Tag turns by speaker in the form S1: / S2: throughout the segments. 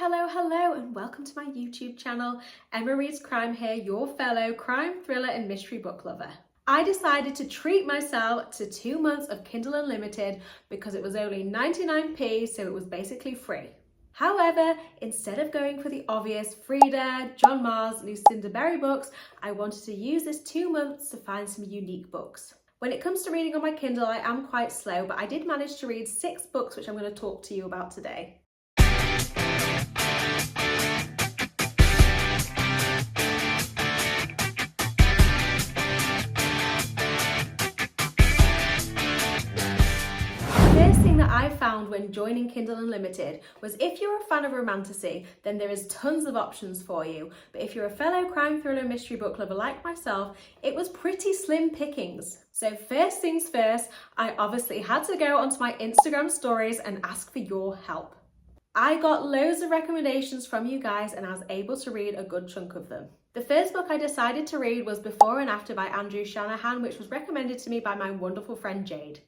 S1: Hello, and welcome to my YouTube channel. Emma Reads Crime here, your fellow crime, thriller and mystery book lover. I decided to treat myself to 2 months of Kindle Unlimited because it was only 99p, so it was basically free. However, instead of going for the obvious Frida, John Mars, Lucinda Berry books, I wanted to use this 2 months to find some unique books. When it comes to reading on my Kindle, I am quite slow, but I did manage to read 6 books, which I'm going to talk to you about today. I found when joining Kindle Unlimited was if you're a fan of romantasy, then there is tons of options for you. But if you're a fellow crime thriller mystery book lover like myself, it was pretty slim pickings. So first things first, I obviously had to go onto my Instagram stories and ask for your help. I got loads of recommendations from you guys and I was able to read a good chunk of them. The first book I decided to read was Before and After by Andrew Shanahan, which was recommended to me by my wonderful friend Jade.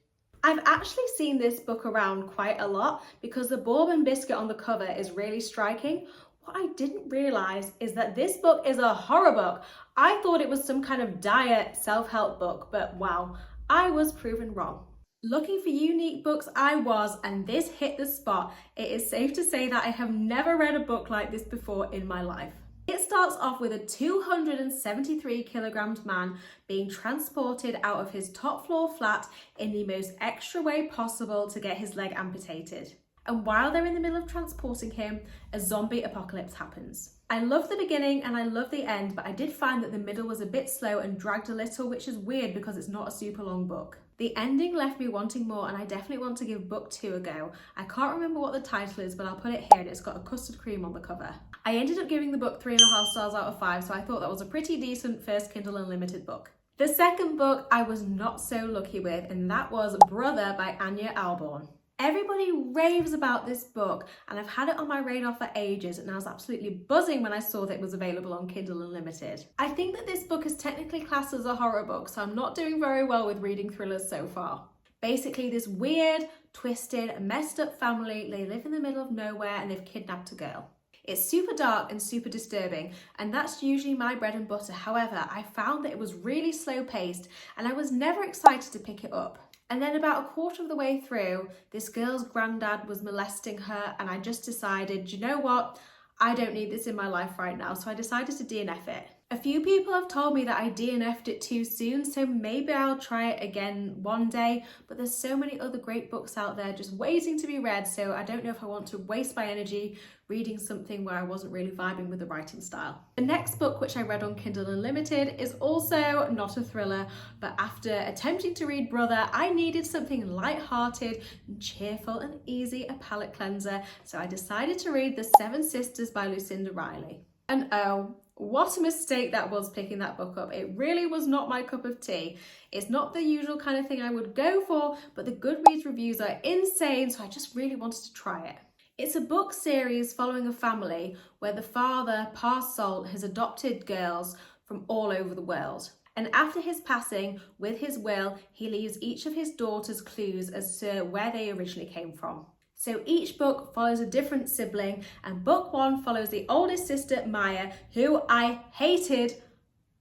S1: I've actually seen this book around quite a lot because the bourbon biscuit on the cover is really striking. What I didn't realise is that this book is a horror book. I thought it was some kind of diet self-help book, but wow, I was proven wrong. Looking for unique books I was, and this hit the spot. It is safe to say that I have never read a book like this before in my life. It starts off with a 273 kilograms man being transported out of his top floor flat in the most extra way possible to get his leg amputated. And while they're in the middle of transporting him, a zombie apocalypse happens. I love the beginning and I love the end, but I did find that the middle was a bit slow and dragged a little, which is weird because it's not a super long book. The ending left me wanting more and I definitely want to give book 2 a go. I can't remember what the title is, but I'll put it here and it's got a custard cream on the cover. I ended up giving the book 3.5 stars out of 5, so I thought that was a pretty decent first Kindle Unlimited book. The second book I was not so lucky with, and that was Brother by Anya Alborn. Everybody raves about this book and I've had it on my radar for ages and I was absolutely buzzing when I saw that it was available on Kindle Unlimited. I think that this book is technically classed as a horror book, so I'm not doing very well with reading thrillers so far. Basically, this weird, twisted, messed up family, they live in the middle of nowhere and they've kidnapped a girl. It's super dark and super disturbing, and that's usually my bread and butter. However, I found that it was really slow paced and I was never excited to pick it up. And then about a quarter of the way through, this girl's granddad was molesting her and I just decided, you know what? I don't need this in my life right now, so I decided to DNF it. A few people have told me that I DNF'd it too soon, so maybe I'll try it again one day, but there's so many other great books out there just waiting to be read, so I don't know if I want to waste my energy reading something where I wasn't really vibing with the writing style. The next book, which I read on Kindle Unlimited, is also not a thriller, but after attempting to read Brother, I needed something light-hearted and cheerful and easy, a palate cleanser, so I decided to read The Seven Sisters by Lucinda Riley. And oh, what a mistake that was picking that book up. It really was not my cup of tea. It's not the usual kind of thing I would go for, but the Goodreads reviews are insane, so I just really wanted to try it. It's a book series following a family where the father, Pa Salt, has adopted girls from all over the world. And after his passing, with his will, he leaves each of his daughters clues as to where they originally came from. So each book follows a different sibling, and book 1 follows the oldest sister, Maya, who I hated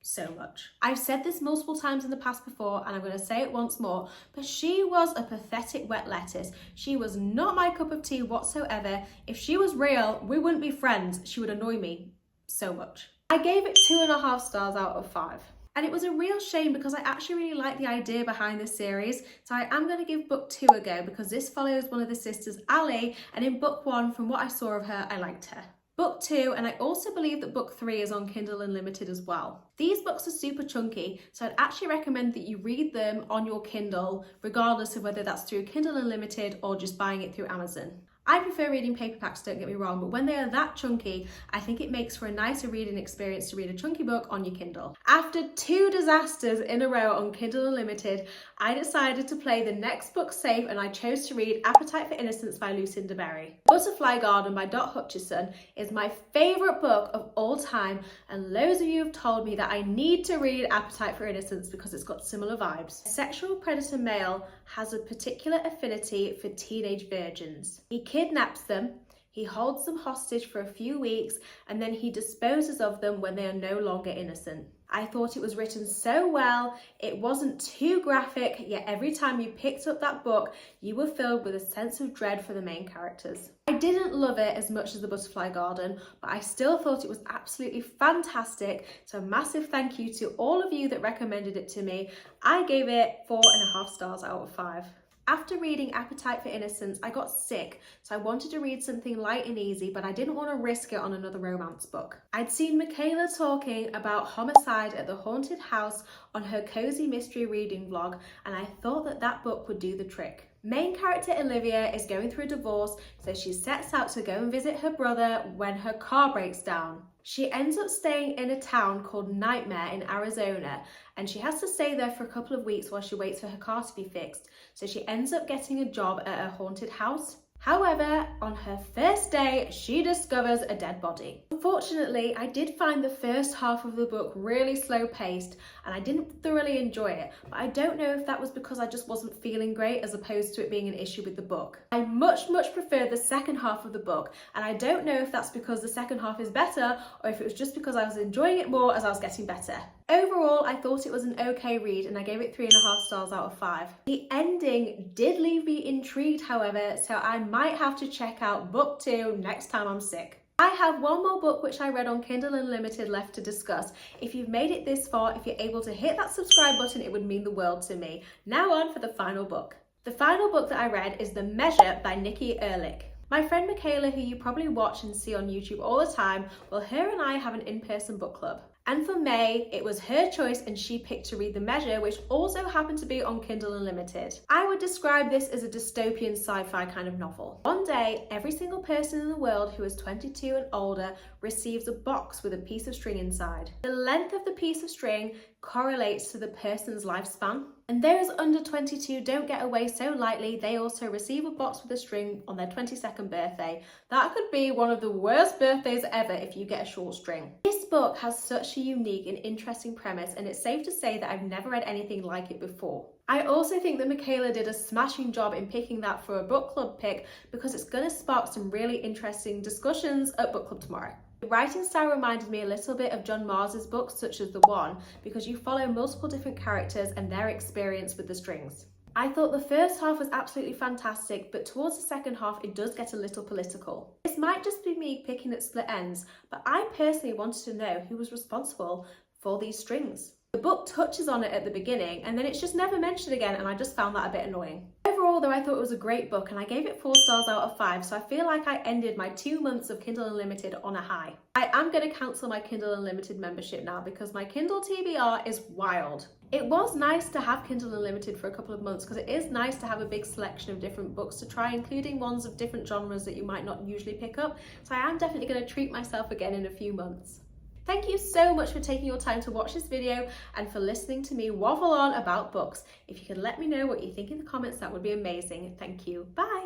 S1: so much. I've said this multiple times in the past before, and I'm going to say it once more, but she was a pathetic wet lettuce. She was not my cup of tea whatsoever. If she was real, we wouldn't be friends. She would annoy me so much. I gave it 2.5 stars out of 5. And it was a real shame because I actually really like the idea behind this series. So I am going to give book 2 a go because this follows one of the sisters, Ali, and in book 1, from what I saw of her, I liked her. Book 2, and I also believe that book 3 is on Kindle Unlimited as well. These books are super chunky, so I'd actually recommend that you read them on your Kindle, regardless of whether that's through Kindle Unlimited or just buying it through Amazon. I prefer reading paperbacks, don't get me wrong, but when they are that chunky, I think it makes for a nicer reading experience to read a chunky book on your Kindle. After 2 disasters in a row on Kindle Unlimited, I decided to play the next book safe and I chose to read Appetite for Innocence by Lucinda Berry. Butterfly Garden by Dot Hutchison is my favourite book of all time, and loads of you have told me that I need to read Appetite for Innocence because it's got similar vibes. A sexual predator male has a particular affinity for teenage virgins. He kidnaps them, He holds them hostage for a few weeks and then he disposes of them when they are no longer innocent. I thought it was written so well, it wasn't too graphic, yet every time you picked up that book, you were filled with a sense of dread for the main characters. I didn't love it as much as The Butterfly Garden, but I still thought it was absolutely fantastic, so a massive thank you to all of you that recommended it to me. I gave it 4.5 stars out of 5. After reading Appetite for Innocence, I got sick, so I wanted to read something light and easy, but I didn't want to risk it on another romance book. I'd seen Michaela talking about Homicide at the Haunted House on her cozy mystery reading vlog, and I thought that that book would do the trick. Main character Olivia is going through a divorce, so she sets out to go and visit her brother when her car breaks down. She ends up staying in a town called Nightmare in Arizona, and she has to stay there for a couple of weeks while she waits for her car to be fixed. So she ends up getting a job at a haunted house. However, on her first day, she discovers a dead body. Unfortunately, I did find the first half of the book really slow paced and I didn't thoroughly enjoy it, but I don't know if that was because I just wasn't feeling great as opposed to it being an issue with the book. I much prefer the second half of the book, and I don't know if that's because the second half is better or if it was just because I was enjoying it more as I was getting better. Overall, I thought it was an okay read and I gave it 3.5 stars out of 5. The ending did leave me intrigued, however, so I might have to check out book 2 next time I'm sick. I have one more book which I read on Kindle Unlimited left to discuss. If you've made it this far, if you're able to hit that subscribe button, it would mean the world to me. Now on for the final book. The final book that I read is The Measure by Nikki Ehrlich. My friend Michaela, who you probably watch and see on YouTube all the time, well, her and I have an in-person book club. And for May, it was her choice and she picked to read The Measure, which also happened to be on Kindle Unlimited. I would describe this as a dystopian sci-fi kind of novel. One day, every single person in the world who is 22 and older receives a box with a piece of string inside. The length of the piece of string correlates to the person's lifespan. And those under 22 don't get away so lightly. They also receive a box with a string on their 22nd birthday. That could be one of the worst birthdays ever if you get a short string. This book has such a unique and interesting premise, and it's safe to say that I've never read anything like it before. I also think that Michaela did a smashing job in picking that for a book club pick because it's going to spark some really interesting discussions at book club tomorrow. The writing style reminded me a little bit of John Mars's books such as The One, because you follow multiple different characters and their experience with the strings. I thought the first half was absolutely fantastic, but towards the second half it does get a little political. This might just be me picking at split ends, but I personally wanted to know who was responsible for these strings. The book touches on it at the beginning and then it's just never mentioned again, and I just found that a bit annoying. Overall though, I thought it was a great book and I gave it 4 stars out of 5, so I feel like I ended my 2 months of Kindle Unlimited on a high. I am going to cancel my Kindle Unlimited membership now because my Kindle TBR is wild. It was nice to have Kindle Unlimited for a couple of months because it is nice to have a big selection of different books to try, including ones of different genres that you might not usually pick up, so I am definitely going to treat myself again in a few months. Thank you so much for taking your time to watch this video and for listening to me waffle on about books. If you could let me know what you think in the comments, that would be amazing. Thank you. Bye.